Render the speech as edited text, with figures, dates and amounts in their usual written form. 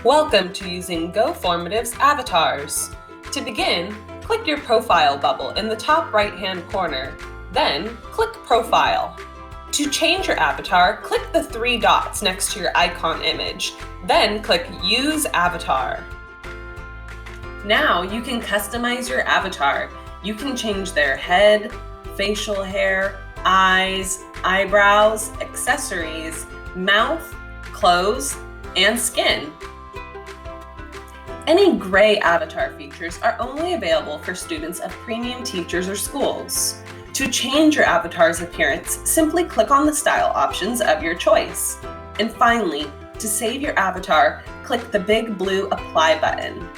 Welcome to using GoFormative's Avataars. To begin, click your profile bubble in the top right-hand corner, then click Profile. To change your avatar, click the three dots next to your icon image, then click Use Avatar. Now you can customize your avatar. You can change their head, facial hair, eyes, eyebrows, accessories, mouth, clothes, and skin. Any gray avatar features are only available for students of premium teachers or schools. To change your avatar's appearance, simply click on the style options of your choice. And finally, to save your avatar, click the big blue Apply button.